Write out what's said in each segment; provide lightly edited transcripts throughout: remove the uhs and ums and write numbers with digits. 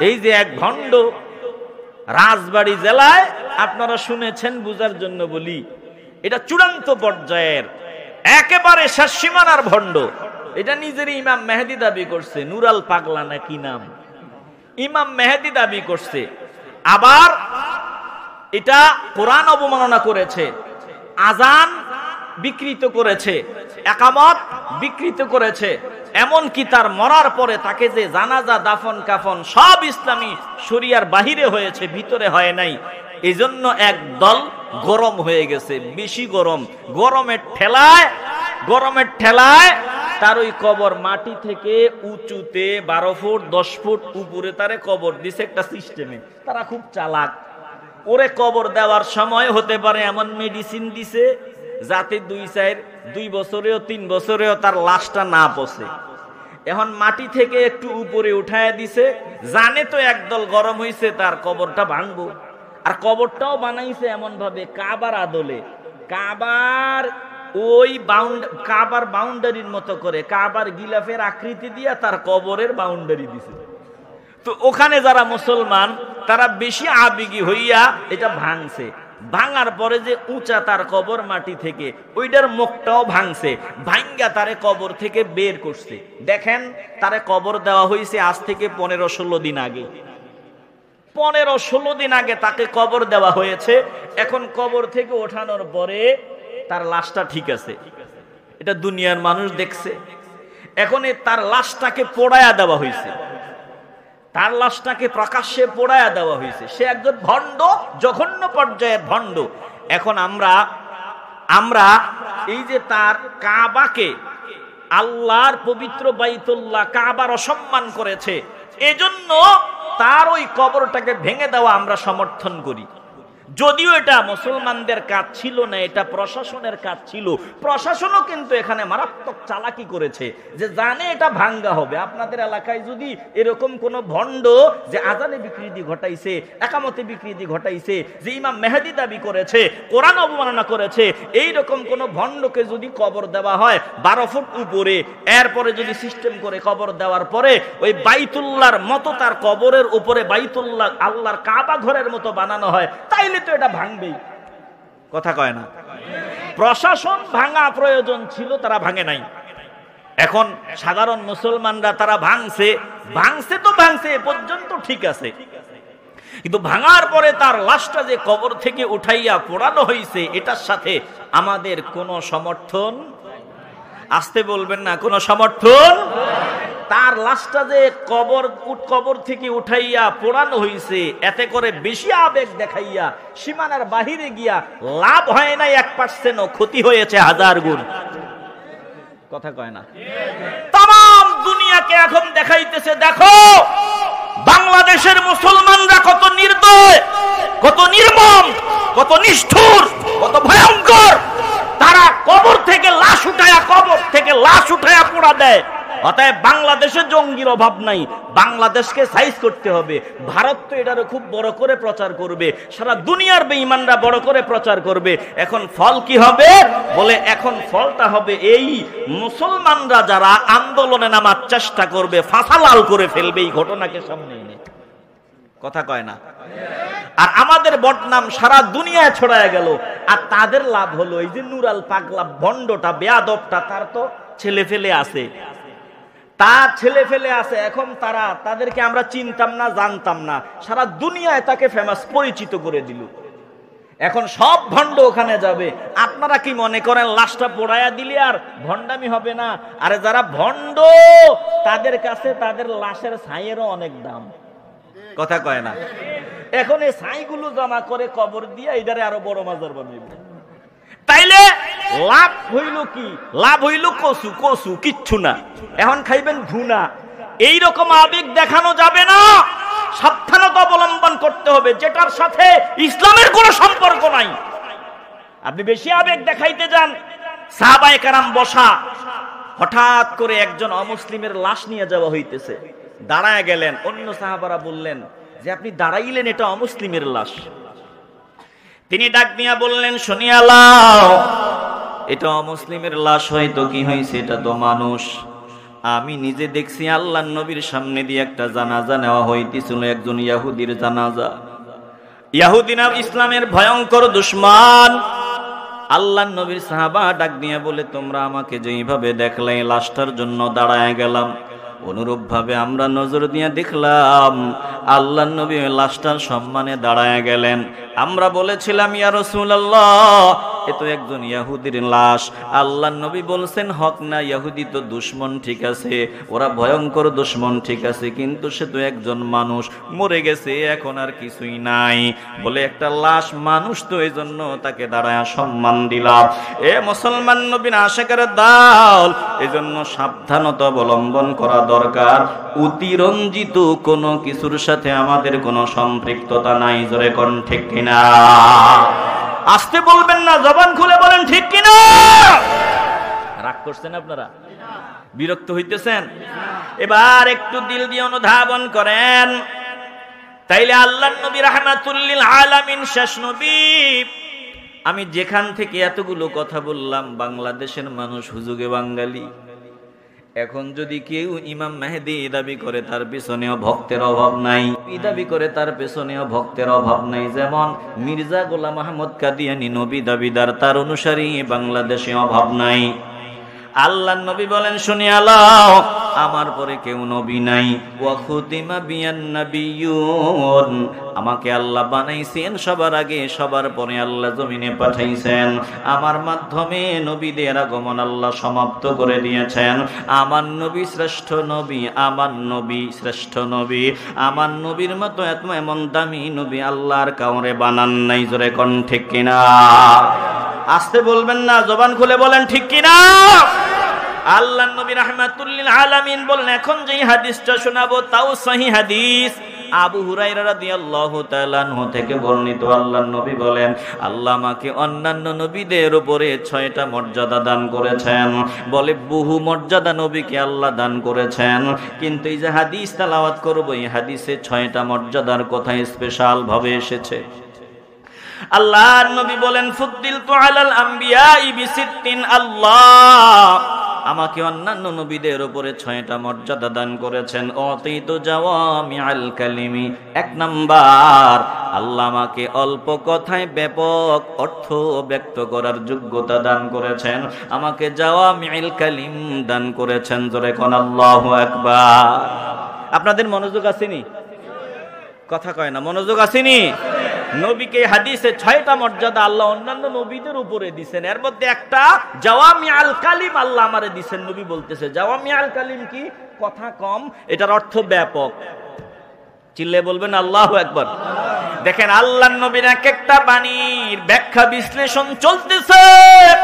এই যে এক ভণ্ড রাজবাড়ী জেলায়, আপনারা শুনেছেন বুঝার জন্য বলি, এটা চূড়ান্ত পর্যায়ের একেবারে শেষ সীমানার ভণ্ড। এটা নিজের ইমাম মেহেদী দাবি করছে, নুরাল পাগলা না কি নাম, ইমাম মেহেদী দাবি করছে। আবার এটা কোরআন অবমাননা করেছে, আজান বিকৃত করেছে, একামত বিকৃত করেছে, এমনকি তার মরার পরে তাকে যে জানাজা দাফন কাফন সব ইসলামী শরিয়ার বাহিরে হয়েছে, ভিতরে হয় নাই। এজন্য একদল গরম হয়ে গেছে, বেশি গরম। গরমের ঠেলায় তার ওই কবর মাটি থেকে উঁচুতে 12 ফুট 10 ফুট উপরে তারে কবর দিছে একটা সিস্টেমে। তারা খুব চালাক, ওরে কবর দেওয়ার সময় হতে পারে এমন মেডিসিন দিছে যাতে 2 বছরেও 3 বছরেও তার লাশটা না পচে। এখন মাটি থেকে একটু উপরে উঠায় দিছে, জানে তো একদল গরম হইছে তার কবরটা ভাঙবো। আর কবরটাও বানাইছে এমন ভাবে কাবার আদলে, কাবার বাউন্ডারির মতো করে, কাবার গিলাফের আকৃতি দিয়া তার কবরের বাউন্ডারি দিছে। তো ওখানে যারা মুসলমান তারা বেশি আবেগী হইয়া এটা ভাঙছে। ভাঙার পরে যে উঁচা তার কবর মাটি থেকে, ওইটার মুখটাও ভাঙছে, ভাঙ্গা তারে কবর থেকে বের করছে। দেখেন, তারে কবর দেওয়া হয়েছে আজ থেকে 15-16 দিন আগে। 15-16 দিন আগে তাকে কবর দেওয়া হয়েছে। এখন কবর থেকে ওঠানোর পরে তার লাশটা ঠিক আছে, এটা দুনিয়ার মানুষ দেখছে। এখন তার লাশটাকে পোড়ায়া দেওয়া হয়েছে, তার লাশটাকে প্রকাশ্যে পোড়ায়া দেওয়া হয়েছে। সে একজন ভণ্ড, জঘন্য পর্যায়ের ভণ্ড। এখন আমরা এই যে তার কাবাকে, আল্লাহর পবিত্র বাইতুল্লাহ কাবার অসম্মান করেছে, এজন্য তার ওই কবরটাকে ভেঙে দেওয়া আমরা সমর্থন করি। যদিও এটা মুসলমানদের কাজ ছিল না, এটা প্রশাসনের কাজ ছিল। প্রশাসনও কিন্তু এখানে মারাত্মক চালাকি করেছে, যে জানে এটা ভাঙ্গা হবে। আপনাদের এলাকায় যদি এরকম কোন ভণ্ড যে আজানে বিকৃতি ঘটাইছে, একামতে বিকৃতি ঘটাইছে, যে ইমাম মেহেদী দাবি করেছে, কোরআন অবমাননা করেছে, এই রকম কোন ভণ্ডকে যদি কবর দেওয়া হয় 12 ফুট উপরে, এরপরে যদি সিস্টেম করে কবর দেওয়ার পরে ওই বাইতুল্লাহর মতো তার কবরের উপরে বাইতুল্লাহ আল্লাহর কাবা ঘরের মতো বানানো হয়, তাইলে তো এটা ভাঙবেই। কথা কয় না? প্রশাসন ভাঙা প্রয়োজন ছিল, তারা ভাঙে নাই। এখন সাধারণ মুসলমানরা তারা ভাঙছে তো ভাঙছে, এ পর্যন্ত ঠিক আছে। কিন্তু ভাঙার পরে তার লাশটা যে কবর থেকে উঠাইয়া পোড়ানো হয়েছে, এটার সাথে আমাদের কোনো সমর্থন, আসতে বলবেন না, কোনো সমর্থন। তার লাশটা যে কবর থেকে উঠাইয়া পোড়ানো হয়েছে, এতে করে বেশি আবেগ দেখাইয়া সীমানার বাহিরে গিয়া লাভ হয় নাই 1%, ক্ষতি হয়েছে 1000 গুণ। কথা কয় না? তাম দুনিয়াকে এখন দেখাইতেছে, দেখো বাংলাদেশের মুসলমানরা কত নির্দয়, কত নির্মম, কত নিষ্ঠুর, কত ভয়ঙ্কর। তারা কবর থেকে লাশ উঠায়া পোড়া দেয়। অতএব বাংলাদেশে জঙ্গির অভাব নাই, বাংলাদেশকে সাইজ করতে হবে। ভারত তো এটারও খুব বড় করে প্রচার করবে, সারা দুনিয়ার বেঈমানরা বড় করে প্রচার করবে। এখন ফল কি হবে? বলে এখন ফলটা হবে এই, মুসলমানরা যারা আন্দোলনে নামার চেষ্টা করবে, ফাঁসালাল করে ফেলবে এই ঘটনাকে সামনে এনে। কথা কয় না? আর আমাদের বদনাম সারা দুনিয়ায় ছড়ায় গেল। আর তাদের লাভ হলো এই যে নুরাল পাগলা ভণ্ডটা, বেয়াদবটা, তার তো ছেলে ফেলে আছে, এখন তাদেরকে আমরা চিনতাম না, জানতাম না, সারা দুনিয়ায় তাকে ফেমাস, পরিচিত করে দিল। এখন সব ভণ্ড ওখানে যাবে। আপনারা কি মনে করেন লাশটা পোড়ায়া দিলে আর ভণ্ডামি হবে না? আরে যারা ভণ্ড তাদের কাছে তাদের লাশের ছাইয়েরও অনেক দাম। কথা কয় না? এখন এই ছাইগুলো জমা করে কবর দিয়ে এটারে আরো বড় মাজার বানাইবে। তাইলে লাভ হইল কি? লাভ হইল কসু, কিচ্ছু না। এখন খাইবেন ভুনা। এইরকম আবেগ দেখানো যাবে না, সাবধানতা অবলম্বন করতে হবে, যেটার সাথে ইসলামের কোনো সম্পর্ক নাই। আপনি বেশি আবেগ দেখাইতে যান। সাহাবায়ে কেরাম বসা, হঠাৎ করে একজন অমুসলিমের লাশ নিয়ে যাওয়া হইতেছে, দাঁড়ায় গেলেন। অন্য সাহাবারা বললেন যে আপনি দাঁড়াইলেন, এটা অমুসলিমের লাশ। তিনি ডাক দিয়া বললেন, শুনিয়া লাও, এটা অমুসলিমের লাশ, হয়তো কি হয়েছে, এটা তো মানুষ। আমি নিজে দেখছি আল্লাহর নবীর সামনে দিয়ে একটা জানাজা নেওয়া হইতেছিল, একজন ইহুদির জানাজা। ইহুদি নাম ইসলামের ভয়ঙ্কর দুশমন। আল্লাহর নবীর সাহাবা ডাক দিয়ে বলে, তোমরা আমাকে যেইভাবে দেখলে লাশটার জন্য দাঁড়ায় গেলাম, অনুরূপ ভাবে আমরা নজর দিয়ে দেখলাম আল্লাহর নবী লাশটার সম্মানে দাঁড়ায় গেলেন। আমরা বলেছিলাম, ইয়া রাসূলুল্লাহ, এ তো একজন ইহুদির লাশ। আল্লাহর নবী বলছেন, হক না, ইহুদি তো দুশমন ঠিক আছে, ওরা ভয়ঙ্কর দুশমন ঠিক আছে, কিন্তু সে তো একজন মানুষ, মরে গেছে, এখন আর কিছুই নাই। বলে একটা লাশ মানুষ তো, এই জন্য তাকে দাঁড়ায় সম্মান দিলাম। এ মুসলমান নবীর আশিকের দল, এই জন্য সাবধানতা অবলম্বন করা দরকার। অতিরঞ্জিত কোনো কিছুর সাথে আমাদের কোনো সম্পৃক্ততা নাই। জোরে কোন ঠিক কিনা? আসতে বলবেন না, জবান খুলে বলেন ঠিক কিনা। রাগ করছেন আপনারা? বিরক্ত হইতেছেন? এবার একটু দিল দিয়ে অনুধাবন করেন। তাইলে আল্লাহর নবী রাহমাতুল লিল আলামিন, শেষ নবী। আমি যেখান থেকে এতগুলো কথা বললাম, বাংলাদেশের মানুষ হুজুগে বাঙালি। এখন যদি কেউ ইমাম মেহেদী দাবি করে, তার পেছনেও ভক্তের অভাব নাই। দাবি করে, তার পেছনেও ভক্তের অভাব নাই। যেমন মির্জা গোলাম আহমদ কাদিয়ানী নবী দাবিদার, তার অনুসারী বাংলাদেশে অভাব নাই। আল্লাহর নবী বলেন, শুনিয়া লও, আমার পরে কেউ নবী নাই। ওয়া খুতিমা বিয়ান নাবিয়্যুন, আমাকে আল্লাহ বানাইছেন সবার আগে, সবার পরে আল্লাহ জমিনে পাঠাইছেন। আমার মাধ্যমে নবীদের আগমন আল্লাহ সমাপ্ত করে দিয়েছেন। আমার নবী শ্রেষ্ঠ নবী, আমার নবী শ্রেষ্ঠ নবী। আমার নবীর মতো এমন দামি নবী আল্লাহর কাউরে বানান নাই। জোরে কোন ঠিক কিনা? আসতে বলবেন না, জবান খুলে বলেন ঠিক কিনা। আল্লাহর নবী রাহমাতুল লিল আলামিন বলেন, এখন যেই হাদিসটা শোনাবো তাও সহিহ হাদিস। আবু হুরায়রা রাদিয়াল্লাহু তাআলা আনহু থেকে বর্ণিত, আল্লাহর নবী বলেন, আল্লাহ আমাকে অন্যান্য নবীদের উপরে 6টা মর্যাদা দান করেছেন। বলে, বহু মর্যাদা নবীকে আল্লাহ দান করেছেন, কিন্তু এই যে হাদিস তেলাওয়াত করব, এই হাদিসে 6টা মর্যাদার কথা স্পেশাল ভাবে এসেছে। আল্লাহর নবী বলেন, ফুদ্দিলতু আলাল আমবিয়াই বিসিত্তিন, আল্লাহ আমাকে অন্যান্য নবীদের উপরে 6টা মর্যাদা দান করেছেন। অতীত জাওয়ামিআল কালিমি, 1 নাম্বার, আল্লাহ আমাকে অল্প কথায় ব্যাপক অর্থ ব্যক্ত করার যোগ্যতা দান করেছেন, আমাকে জাওয়ামিউল কালিম দান করেছেন। জোরে কোন আল্লাহু আকবার। আপনাদের মনোযোগ আসেনি? কথা কয় না, মনোযোগ আসেনি? নবীকে হাদিসে 6টা মর্যাদা আল্লাহ অন্যান্য নবীদের উপরে দিবেন, এর মধ্যে একটা জাওয়ামিউল কালিম আল্লাহ আমারে দিবেন। নবী বলতেছে, জাওয়ামিউল কালিম কি? কথা কম, এটার অর্থ ব্যাপক। চিল্লে বলবেন আল্লাহু আকবার। দেখেন, আল্লাহর নবীর এক একটা বাণীর ব্যাখ্যা বিশ্লেষণ চলতেছে,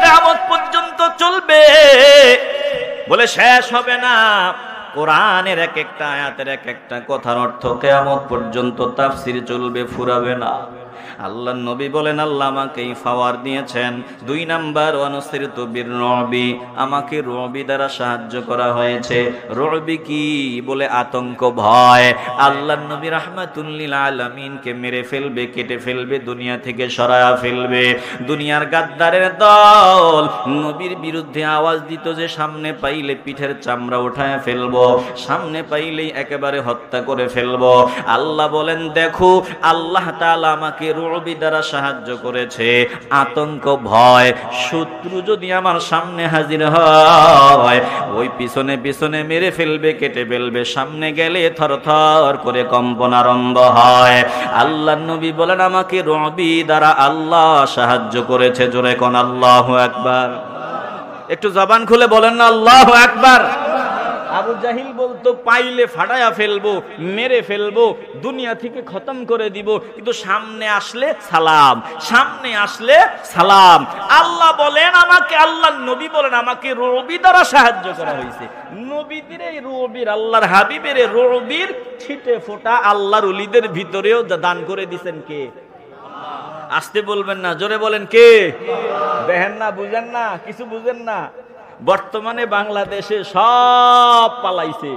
কিয়ামত পর্যন্ত চলবে, বলে শেষ হবে না। কোরআনের এক একটা আয়াতের এক একটা কথার অর্থ কিয়ামত পর্যন্ত তাফসীর চলবে, ফুরাবে না। আল্লাহর নবী বলেন, আল্লাহ আমাকে পাওয়ার দিয়েছেন। 2 নাম্বার, ওয়ানুসিরতু বির-রুবি, আমাকে রুবি দ্বারা সাহায্য করা হয়েছে। রুবি কি? বলে আতঙ্ক, ভয়। আল্লাহর নবী রাহমাতুল লিল আলামিনকে মেরে ফেলবে, কেটে ফেলবে, দুনিয়া থেকে সরায়া ফেলবে। দুনিয়ার গাদ্দারের দল নবীর বিরুদ্ধে আওয়াজ দিত যে সামনে পাইলে পিঠের চামড়া উঠায় ফেলবো, সামনে পাইলেই একেবারে হত্যা করে ফেলবো। আল্লাহ বলেন, দেখো আল্লাহ তাআলা আমাকে রুবি দ্বারা সাহায্য করেছে। আতঙ্ক, ভয়, শত্রু যদি আমার সামনে হাজির হয়, ওই পিছনে পিছনে মেরে ফেলবে, কেটে ফেলবে, সামনে গেলে থরথর করে কম্পন আরম্ভ হয়। আল্লাহর নবী বলেন, আমাকে রুবি দ্বারা আল্লাহ সাহায্য করেছে। জোরে কোন আল্লাহু আকবার। একটু জবান খুলে বলেন না আল্লাহু আকবার। আবু জাহিল বলতো, পাইলে ফাটায়া ফেলবো, মেরে ফেলবো, দুনিয়া থেকে খতম করে দিব, কিন্তু সামনে আসলে সালাম, সামনে আসলে সালাম। আল্লাহ বলেন আমাকে, আল্লাহর নবী বলেন আমাকে রুবি দ্বারা সাহায্য করা হয়েছে। নবীদের এই রুবির, আল্লাহর হাবিবের রুবির ছিটে ফোঁটা আল্লাহর ওলিদের ভিতরেও দান করে দিবেন কে? আসতে বলবেন না, জোরে বলেন কে? দেখেন না, বুঝেন না, কিছু বুঝেন না। বর্তমানে বাংলাদেশে সব পালাইছে।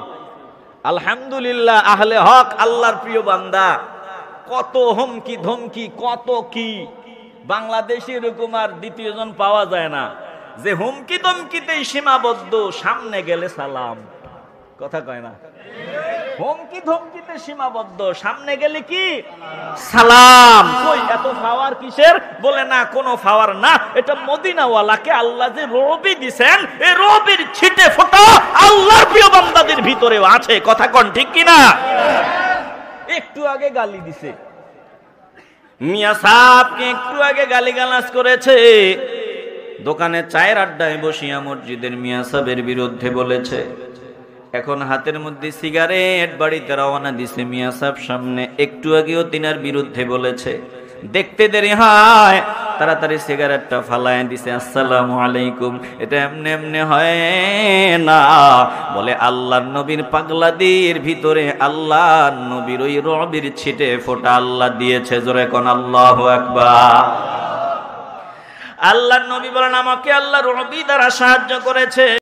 আলহামদুলিল্লাহ, আহলে হক, আল্লাহর প্রিয় বান্দা, কত হুমকি ধমকি, কত কি। বাংলাদেশে এরকম আর দ্বিতীয় জন পাওয়া যায় না যে হুমকি ধমকিতেই সীমাবদ্ধ, সামনে গেলে সালাম। কথা কয় না, হুমকি ধমকিতে সীমাবদ্ধ, সামনে গেলে কি সালাম। কই এত পাওয়ার কিসের? বলে না কোনো পাওয়ার না, এটা মদিনাওয়ালাকে আল্লাহ যে রবি দিবেন, এই রবির ছিটে ফোঁটা আল্লাহর প্রিয় বান্দাদের ভিতরেও আছে। কথা কোন ঠিক কিনা? একটু আগে গালি দিছে, মিয়া সাহেবকে একটু আগে গালিগালাজ করেছে, দোকানে চায়ের আড্ডায় বসিয়া মসজিদের মিয়া সাহেবের বিরুদ্ধে বলেছে। এখন হাতের মধ্যে সিগারেট বাড়িতে রওনা দিছে মিয়া সাহেব সামনে, একটু আগেও তিনার বিরুদ্ধে বলেছে। দেখতে দেরি হয়, তাড়াতাড়ি সিগারেটটা ফালায় দিছে। আসসালামু আলাইকুম। এটা এমনি এমনি হয় না, বলে আল্লাহর নবীর পাগলাদির ভিতরে আল্লাহর নবীর ওই রবির ছিটে ফোঁটা আল্লাহ দিয়েছে। জোরে কোন আল্লাহু আকবার। আল্লাহর নবী বলেন আমাকে আল্লাহ রবি দ্বারা সাহায্য করেছে।